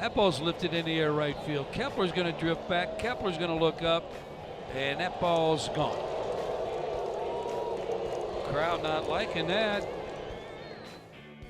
That ball's lifted in the air right field. Kepler's going to drift back. Kepler's going to look up, and that ball's gone. Crowd not liking that.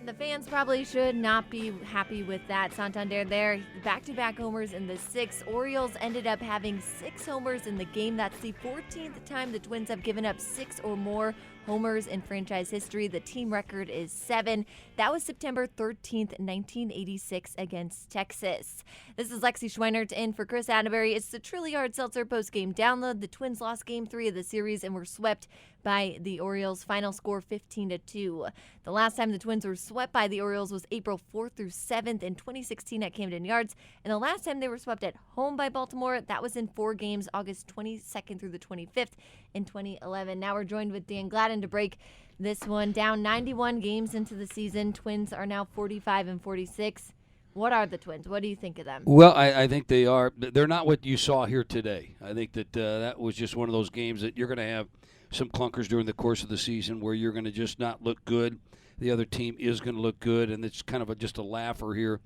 The fans probably should not be happy with that. Santander there, back-to-back homers in the sixth. Orioles ended up having 6 homers in the game. That's the 14th time the Twins have given up 6 or more homers in franchise history. The team record is 7. That was September 13th, 1986 against Texas. This is Lexi Schweinert in for Chris Atterbury. It's the Truly Hard Seltzer postgame download. The Twins lost Game 3 of the series and were swept by the Orioles. Final score 15-2. The last time the Twins were swept by the Orioles was April 4th through 7th in 2016 at Camden Yards. And the last time they were swept at home by Baltimore, that was in 4 games, August 22nd through the 25th in 2011. Now we're joined with Dan Gladden to break this one down. 91 games into the season. Twins are now 45-46. What are the Twins? What do you think of them? Well, I think they are. They're not what you saw here today. I think that that was just one of those games that you're going to have some clunkers during the course of the season where you're going to just not look good. The other team is going to look good, and it's kind of just a laugher here.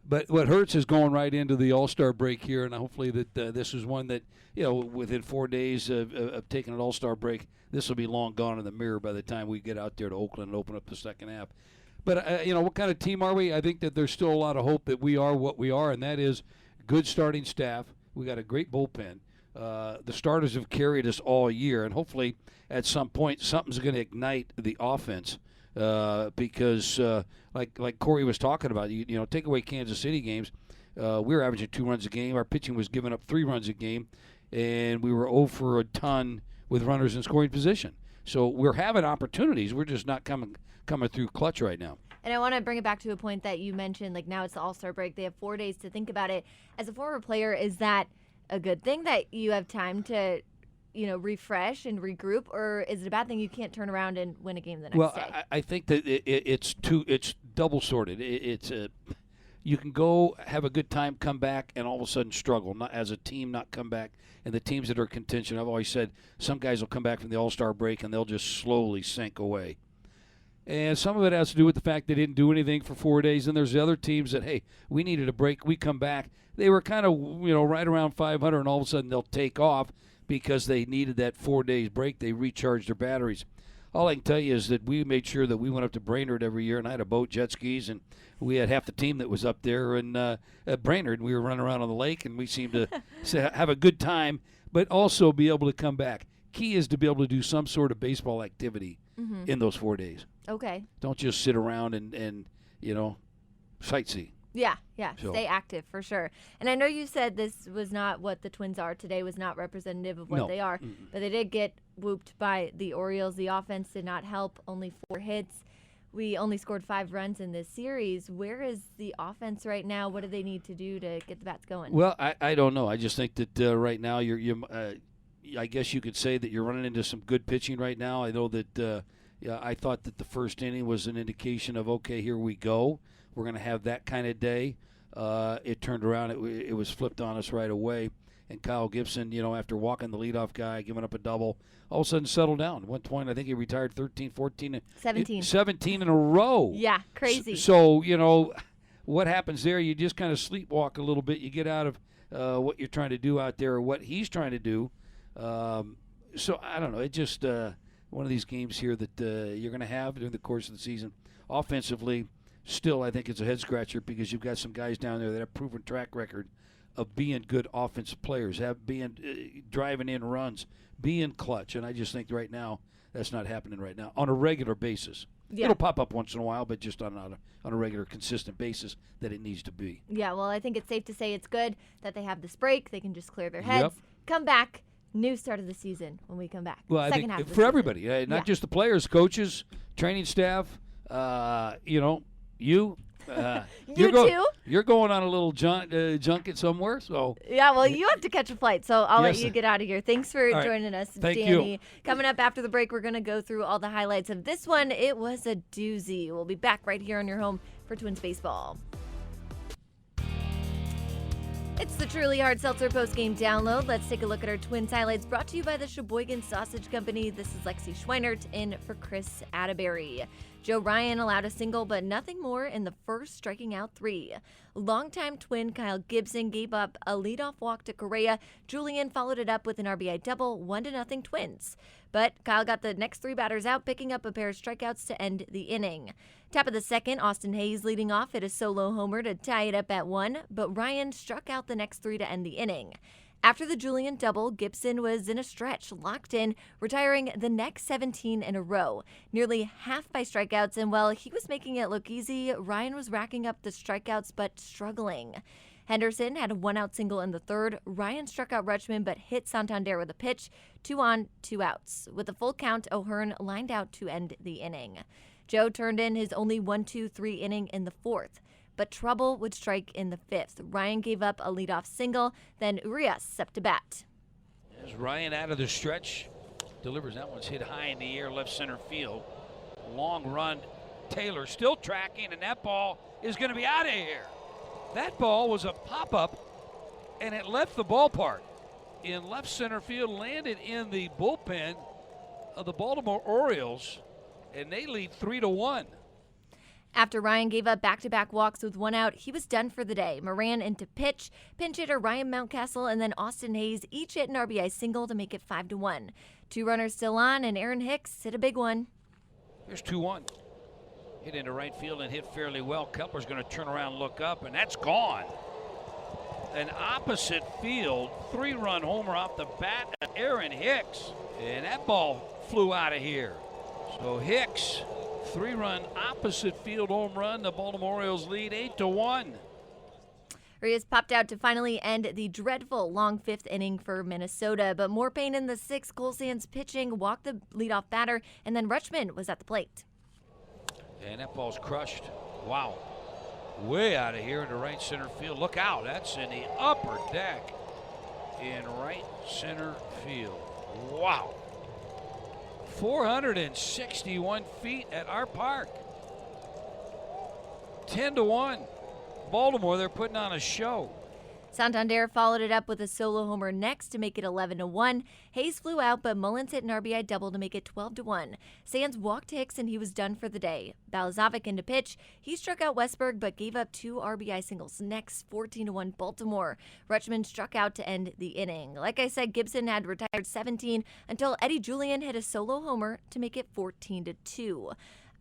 But what hurts is going right into the All-Star break here, and hopefully that this is one that, within 4 days of taking an All-Star break, this will be long gone in the mirror by the time we get out there to Oakland and open up the second half. But, what kind of team are we? I think that there's still a lot of hope that we are what we are, and that is good starting staff. We got a great bullpen. The starters have carried us all year, and hopefully at some point something's going to ignite the offense because, like Corey was talking about, take away Kansas City games, we were averaging 2 runs a game. Our pitching was giving up 3 runs a game, and we were 0 for a ton with runners in scoring position. So we're having opportunities. We're just not coming through clutch right now. And I want to bring it back to a point that you mentioned, like now it's the All-Star break. They have 4 days to think about it. As a former player, is that a good thing that you have time to, refresh and regroup, or is it a bad thing you can't turn around and win a game the next day? Well, I think that it's double-sorted. You can go have a good time, come back, and all of a sudden struggle. Not as a team, not come back. And the teams that are contention, I've always said some guys will come back from the All-Star break and they'll just slowly sink away. And some of it has to do with the fact they didn't do anything for 4 days. And there's the other teams that, hey, we needed a break. We come back. They were kind of, right around 500, and all of a sudden they'll take off because they needed that 4 days break. They recharged their batteries. All I can tell you is that we made sure that we went up to Brainerd every year, and I had a boat, jet skis, and we had half the team that was up there at Brainerd. We were running around on the lake, and we seemed to have a good time, but also be able to come back. Key is to be able to do some sort of baseball activity in those 4 days. Okay. Don't just sit around and sightsee. Yeah, stay active for sure. And I know you said this was not what the Twins are today, was not representative of what they are, but they did get whooped by the Orioles. The offense did not help, only 4 hits. We only scored 5 runs in this series. Where is the offense right now? What do they need to do to get the bats going? Well, I don't know. I just think that right now I guess you could say that you're running into some good pitching right now. I know that I thought that the first inning was an indication of, okay, here we go. We're going to have that kind of day. It turned around. It was flipped on us right away. And Kyle Gibson, after walking the leadoff guy, giving up a double, all of a sudden settled down. At one point, I think he retired 13, 14, 17 in a row. Yeah, crazy. So, what happens there, you just kind of sleepwalk a little bit. You get out of what you're trying to do out there or what he's trying to do. So, I don't know. It's just one of these games here that you're going to have during the course of the season. Offensively, still, I think it's a head-scratcher because you've got some guys down there that have proven track record of being good offensive players, driving in runs, being clutch. And I just think right now that's not happening right now on a regular basis. Yeah. It'll pop up once in a while, but just on a regular, consistent basis that it needs to be. Yeah, well, I think it's safe to say it's good that they have this break. They can just clear their heads, come back, new start of the season when we come back. Well, I think for everybody, not just the players, coaches, training staff, you. You too? You're going on a little junket somewhere, so. Yeah, well, you have to catch a flight, so I'll let you get out of here. Thanks for joining us, Thank Danny. you. Coming up after the break, we're going to go through all the highlights of this one. It was a doozy. We'll be back right here on your home for Twins Baseball. It's the Truly Hard Seltzer postgame download. Let's take a look at our Twins highlights brought to you by the Sheboygan Sausage Company. This is Lexi Schweinert in for Chris Atterbury. Joe Ryan allowed a single, but nothing more in the first, striking out 3. Longtime Twin Kyle Gibson gave up a leadoff walk to Correa. Julian followed it up with an RBI double, 1-0 Twins. But Kyle got the next 3 batters out, picking up a pair of strikeouts to end the inning. Top of the second, Austin Hayes leading off hit a solo homer to tie it up at 1, but Ryan struck out the next 3 to end the inning. After the Julian double, Gibson was in a stretch, locked in, retiring the next 17 in a row, nearly half by strikeouts, and while he was making it look easy, Ryan was racking up the strikeouts but struggling. Henderson had a 1-out single in the third. Ryan struck out Rutschman but hit Santander with a pitch, 2 on, 2 outs. With a full count, O'Hearn lined out to end the inning. Joe turned in his only 1-2-3 inning in the fourth, but trouble would strike in the fifth. Ryan gave up a leadoff single, then Urias up to bat. As Ryan out of the stretch, delivers. That one's hit high in the air, left center field. Long run. Taylor still tracking, and that ball is going to be out of here. That ball was a pop-up, and it left the ballpark in left center field, landed in the bullpen of the Baltimore Orioles, and they lead 3-1. After Ryan gave up back-to-back walks with 1 out, he was done for the day. Moran into pitch, pinch hitter Ryan Mountcastle, and then Austin Hayes each hit an RBI single to make it 5-1. 2 runners still on, and Aaron Hicks hit a big one. Here's 2-1. Hit into right field and hit fairly well. Kepler's going to turn around, look up, and that's gone. An opposite field 3-run homer off the bat of Aaron Hicks, and that ball flew out of here. So Hicks, 3-run opposite field home run. The Baltimore Orioles lead 8-1. Urias popped out to finally end the dreadful long 5th inning for Minnesota, but more pain in the 6th. Cole Sands pitching walked the leadoff batter, and then Rutschman was at the plate. And that ball's crushed. Wow. Way out of here into right center field. Look out. That's in the upper deck in right center field. Wow. 461 feet at our park. 10-1. Baltimore, they're putting on a show. Santander followed it up with a solo homer next to make it 11-1. Hayes flew out, but Mullins hit an RBI double to make it 12-1. Sands walked Hicks, and he was done for the day. Balazovic into pitch. He struck out Westberg, but gave up 2 RBI singles. Next, 14-1 Baltimore. Rutschman struck out to end the inning. Like I said, Gibson had retired 17 until Eddie Julian hit a solo homer to make it 14-2.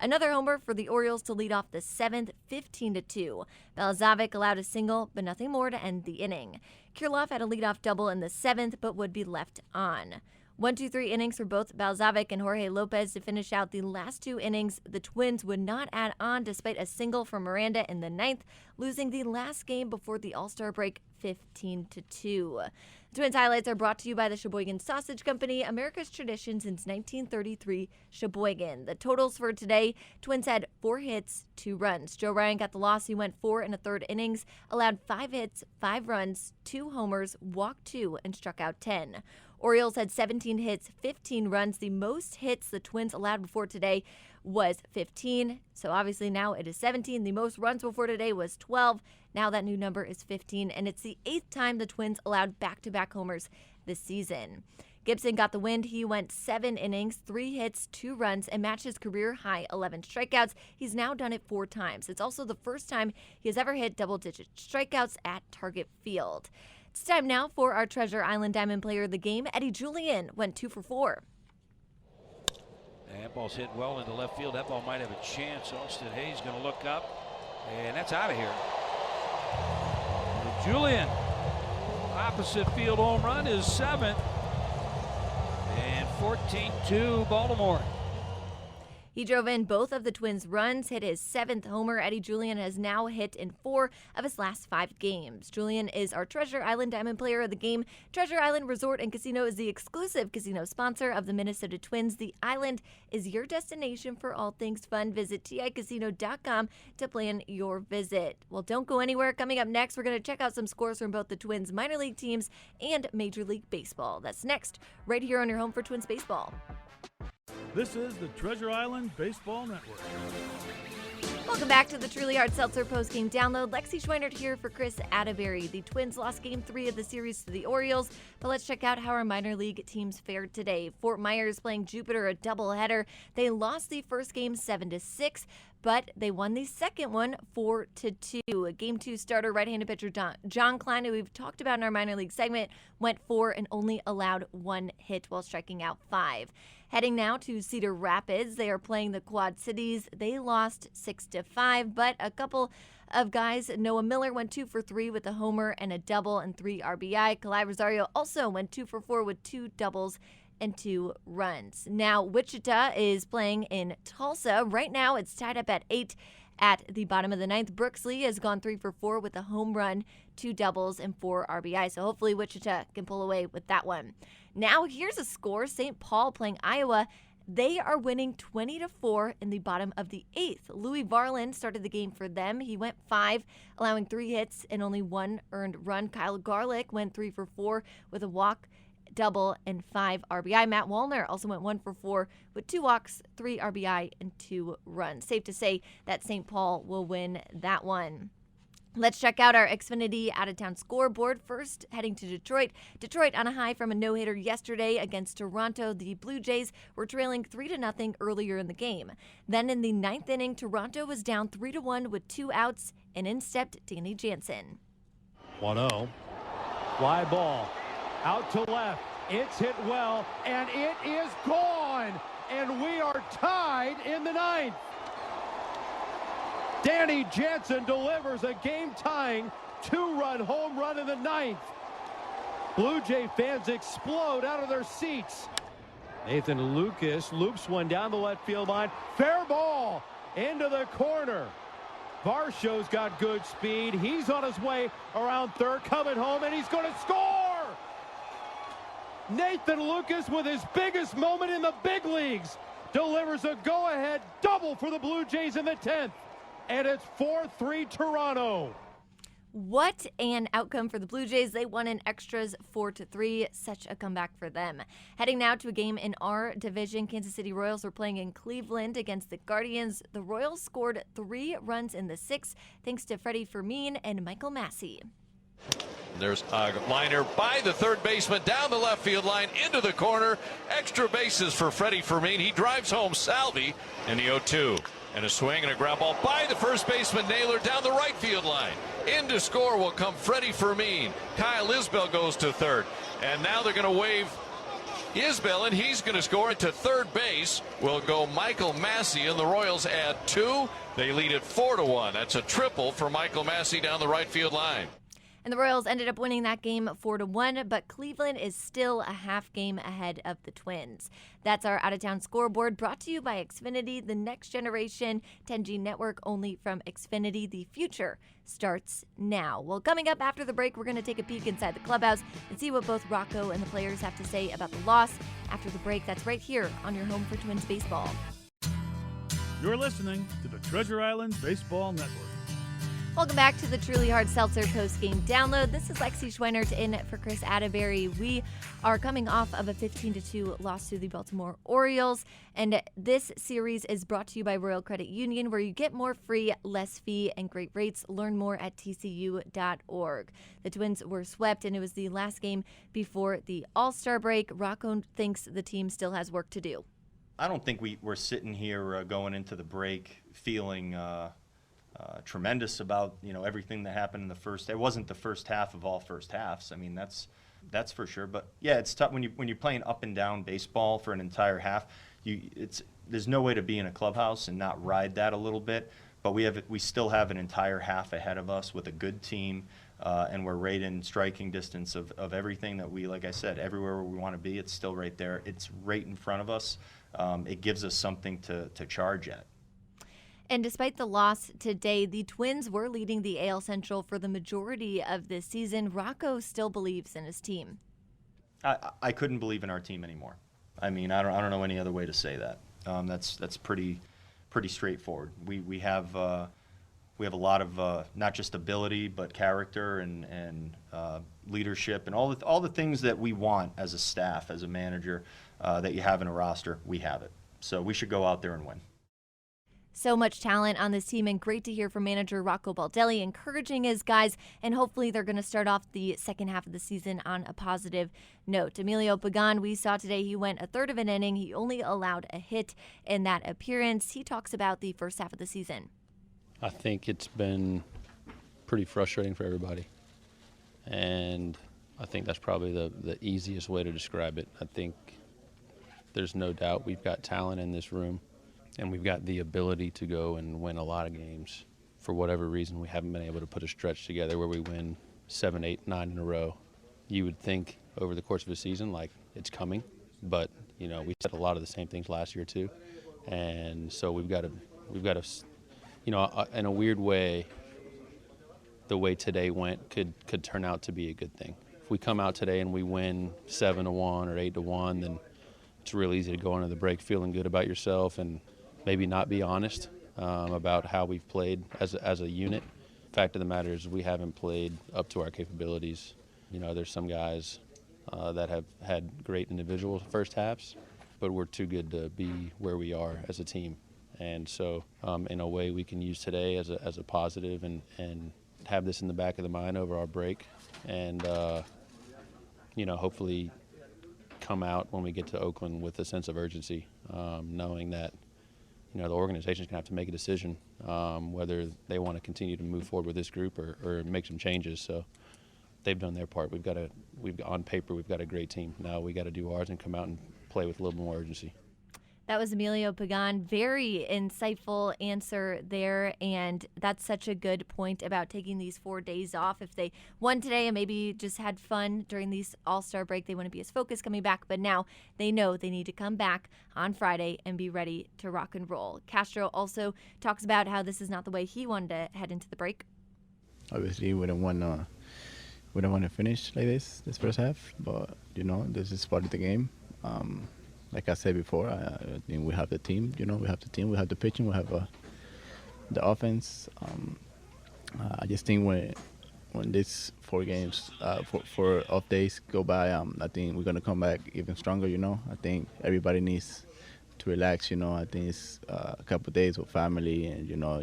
Another homer for the Orioles to lead off the 7th, 15-2. Balazovic allowed a single, but nothing more to end the inning. Kirilloff had a leadoff double in the 7th, but would be left on. 1-2-3 innings for both Balazovic and Jorge Lopez to finish out the last 2 innings. The Twins would not add on despite a single from Miranda in the 9th, losing the last game before the All-Star break 15-2. Twins highlights are brought to you by the Sheboygan Sausage Company, America's tradition since 1933, Sheboygan. The totals for today, Twins had 4 hits, 2 runs. Joe Ryan got the loss. He went 4 1/3 innings, allowed 5 hits, 5 runs, 2 homers, walked 2, and struck out 10. Orioles had 17 hits, 15 runs. The most hits the Twins allowed before today was 15. So obviously now it is 17. The most runs before today was 12. Now that new number is 15, and it's the 8th time the Twins allowed back-to-back homers this season. Gibson got the win. He went 7 innings, 3 hits, 2 runs, and matched his career-high 11 strikeouts. He's now done it 4 times. It's also the first time he has ever hit double-digit strikeouts at Target Field. It's time now for our Treasure Island Diamond Player of the Game. Eddie Julian went 2 for 4. And that ball's hit well into left field. That ball might have a chance. Austin Hayes going to look up, and that's out of here. Julian, opposite field home run is 7th, and 14-2 Baltimore. He drove in both of the Twins' runs, hit his 7th homer. Eddie Julian has now hit in 4 of his last 5 games. Julian is our Treasure Island Diamond Player of the Game. Treasure Island Resort and Casino is the exclusive casino sponsor of the Minnesota Twins. The island is your destination for all things fun. Visit ticasino.com to plan your visit. Well, don't go anywhere. Coming up next, we're going to check out some scores from both the Twins minor league teams and Major League Baseball. That's next, right here on your home for Twins Baseball. This is the Treasure Island Baseball Network. Welcome back to the Truly Hard Seltzer postgame download. Lexi Schweinert here for Chris Atterbury. The Twins lost Game 3 of the series to the Orioles, but let's check out how our minor league teams fared today. Fort Myers playing Jupiter, a doubleheader. They lost the first game 7-6, but they won the second one 4-2. Game 2 starter right-handed pitcher John Klein, who we've talked about in our minor league segment, went 4 and only allowed 1 hit while striking out 5. Heading now to Cedar Rapids. They are playing the Quad Cities. They lost 6-5, but a couple of guys, Noah Miller went 2 for 3 with a homer and a double and 3 RBI. Kalai Rosario also went 2 for 4 with 2 doubles and 2 runs. Now, Wichita is playing in Tulsa. Right now, it's tied up at 8 at the bottom of the ninth. Brooks Lee has gone 3 for 4 with a home run, 2 doubles, and 4 RBI. So hopefully Wichita can pull away with that one. Now, here's a score. St. Paul playing Iowa. They are winning 20-4 in the bottom of the 8th. Louis Varland started the game for them. He went 5, allowing 3 hits and only 1 earned run. Kyle Garlick went 3 for 4 with a walk, double, and 5 RBI. Matt Wallner also went 1 for 4 with 2 walks, 3 RBI, and 2 runs. Safe to say that St. Paul will win that one. Let's check out our Xfinity out-of-town scoreboard. First, heading to Detroit. Detroit on a high from a no-hitter yesterday against Toronto. The Blue Jays were trailing 3-0 earlier in the game. Then in the 9th inning, Toronto was down 3-1 with 2 outs, and in stepped Danny Jansen. 1-0. Fly ball. Out to left. It's hit well, and it is gone. And we are tied in the 9th. Danny Jansen delivers a game-tying 2-run home run in the 9th. Blue Jay fans explode out of their seats. Nathan Lucas loops one down the left field line. Fair ball into the corner. Varsho's got good speed. He's on his way around third, coming home, and he's going to score! Nathan Lucas, with his biggest moment in the big leagues, delivers a go-ahead double for the Blue Jays in the 10th. And it's 4-3 Toronto. What an outcome for the Blue Jays. They won in extras 4-3. Such a comeback for them. Heading now to a game in our division. Kansas City Royals were playing in Cleveland against the Guardians. The Royals scored 3 runs in the 6th thanks to Freddie Fermin and Michael Massey. There's a liner by the third baseman down the left field line into the corner. Extra bases for Freddie Fermin. He drives home Salvi in the 0-2. And a swing and a ground ball by the first baseman Naylor down the right field line. In to score will come Freddie Fermin. Kyle Isbell goes to third. And now they're going to wave Isbell, and he's going to score. To third base will go Michael Massey, and the Royals add 2. They lead it 4-1. That's a triple for Michael Massey down the right field line. And the Royals ended up winning that game 4-1, but Cleveland is still a half game ahead of the Twins. That's our out-of-town scoreboard, brought to you by Xfinity, the next generation 10G network only from Xfinity. The future starts now. Well, coming up after the break, we're going to take a peek inside the clubhouse and see what both Rocco and the players have to say about the loss. After the break, that's right here on your home for Twins baseball. You're listening to the Treasure Island Baseball Network. Welcome back to the Truly Hard Seltzer post-game download. This is Lexi Schweinert in for Chris Atterbury. We are coming off of a 15-2 loss to the Baltimore Orioles, and this series is brought to you by Royal Credit Union, where you get more free, less fee, and great rates. Learn more at tcu.org. The Twins were swept, and it was the last game before the All-Star break. Rocco thinks the team still has work to do. I don't think we're sitting here going into the break feeling tremendous about everything that happened in the first. It wasn't the first half of all first halves. I mean, that's for sure. But yeah, it's tough when you're playing up and down baseball for an entire half. There's no way to be in a clubhouse and not ride that a little bit. But we still have an entire half ahead of us with a good team, and we're right in striking distance of everything that like I said, everywhere where we want to be. It's still right there. It's right in front of us. It gives us something to charge at. And despite the loss today, the Twins were leading the AL Central for the majority of this season. Rocco still believes in his team. I couldn't believe in our team anymore. I mean, I don't know any other way to say that. That's pretty straightforward. We have a lot of not just ability but character and leadership and all the things that we want as a staff, as a manager, that you have in a roster. We have it. So we should go out there and win. So much talent on this team, and great to hear from manager Rocco Baldelli encouraging his guys, and hopefully they're going to start off the second half of the season on a positive note. Emilio Pagan, we saw today, he went a third of an inning. He only allowed a hit in that appearance. He talks about the first half of the season. I think it's been pretty frustrating for everybody, and I think that's probably the easiest way to describe it. I think there's no doubt we've got talent in this room, and we've got the ability to go and win a lot of games. For whatever reason, we haven't been able to put a stretch together where we win 7, 8, 9 in a row. You would think over the course of a season, like, it's coming, but, you know, we said a lot of the same things last year too. And so we've got to, you know, in a weird way, the way today went could turn out to be a good thing. If we come out today and we win 7-1 or 8-1, then it's real easy to go into the break feeling good about yourself and maybe not be honest about how we've played as a unit. Fact of the matter is we haven't played up to our capabilities. You know, there's some guys that have had great individual first halves, but we're too good to be where we are as a team. And so in a way we can use today as a positive and have this in the back of the mind over our break and, you know, hopefully come out when we get to Oakland with a sense of urgency, knowing that, you know, the organization's going to have to make a decision whether they want to continue to move forward with this group or make some changes. So they've done their part. On paper, we've got a great team. Now we got to do ours and come out and play with a little more urgency. That was Emilio Pagan. Very insightful answer there, and that's such a good point about taking these 4 days off. If they won today and maybe just had fun during these All-Star break, they wouldn't be as focused coming back, but now they know they need to come back on Friday and be ready to rock and roll. Castro also talks about how this is not the way he wanted to head into the break. Obviously, we don't want to finish like this first half, but, you know, this is part of the game. Like I said before, I think we have the team. You know, we have the team, we have the pitching, we have the offense. I just think when these 4 games, 4 off days go by, I think we're gonna come back even stronger. You know, I think everybody needs to relax. You know, I think it's a couple of days with family, and, you know,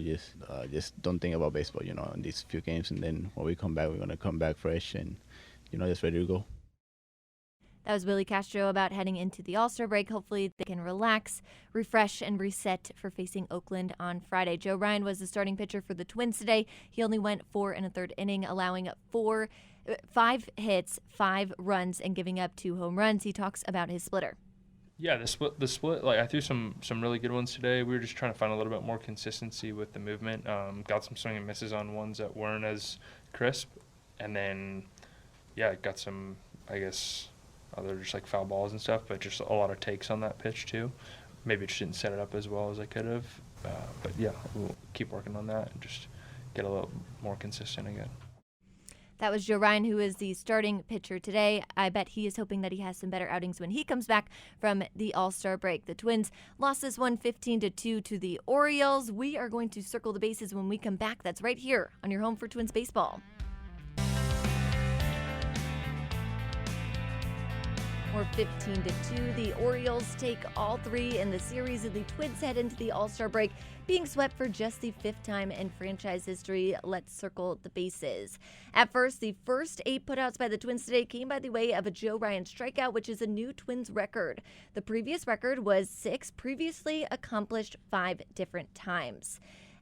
just don't think about baseball. You know, in these few games, and then when we come back, we're gonna come back fresh and, you know, just ready to go. That was Willie Castro about heading into the All-Star break. Hopefully they can relax, refresh, and reset for facing Oakland on Friday. Joe Ryan was the starting pitcher for the Twins today. He only went 4 1/3 inning, allowing 5 hits, 5 runs, and giving up 2 home runs. He talks about his splitter. Yeah, the split. Like, I threw some really good ones today. We were just trying to find a little bit more consistency with the movement. Got some swing and misses on ones that weren't as crisp, and then got some, I guess, other just like foul balls and stuff, but just a lot of takes on that pitch too. Maybe it just didn't set it up as well as I could have. But yeah, we'll keep working on that and just get a little more consistent again. That was Joe Ryan, who is the starting pitcher today. I bet he is hoping that he has some better outings when he comes back from the All-Star break. The Twins lost this one 15-2 to the Orioles. We are going to circle the bases when we come back. That's right here on your home for Twins baseball. Or 15-2. The Orioles take all 3 in the series, and the Twins head into the All-Star break being swept for just the 5th time in franchise history. Let's circle the bases. At first, the first 8 putouts by the Twins today came by the way of a Joe Ryan strikeout, which is a new Twins record. The previous record was 6, previously accomplished 5 different times.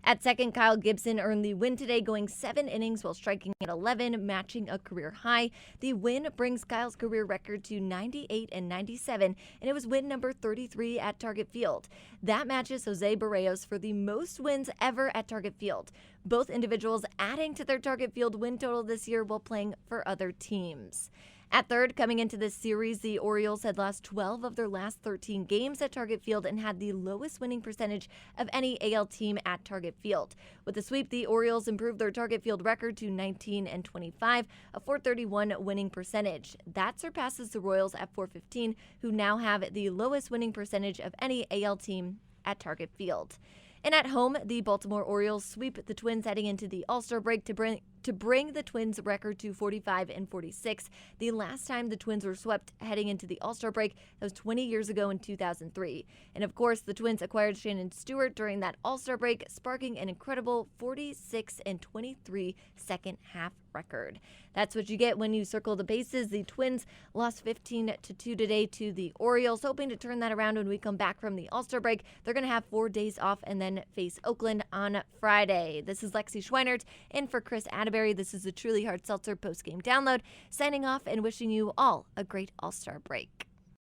At second, Kyle Gibson earned the win today, going 7 innings while striking at 11, matching a career high. The win brings Kyle's career record to 98 and 97, and it was win number 33 at Target Field. That matches Jose Barrios for the most wins ever at Target Field. Both individuals adding to their Target Field win total this year while playing for other teams. At third, coming into this series, the Orioles had lost 12 of their last 13 games at Target Field and had the lowest winning percentage of any AL team at Target Field. With the sweep, the Orioles improved their Target Field record to 19 and 25, a .431 winning percentage. That surpasses the Royals at .415, who now have the lowest winning percentage of any AL team at Target Field. And at home, the Baltimore Orioles sweep the Twins heading into the All-Star break to to bring the Twins' record to 45-46. The last time the Twins were swept heading into the All-Star break, that was 20 years ago in 2003. And of course, the Twins acquired Shannon Stewart during that All-Star break, sparking an incredible 46-23 second half record. That's what you get when you circle the bases. The Twins lost 15-2 today to the Orioles, hoping to turn that around when we come back from the All-Star break. They're going to have 4 days off and then face Oakland on Friday. This is Lexi Schweinert in for Chris Atterbury. This is the Truly Hard Seltzer postgame download, signing off and wishing you all a great All-Star break.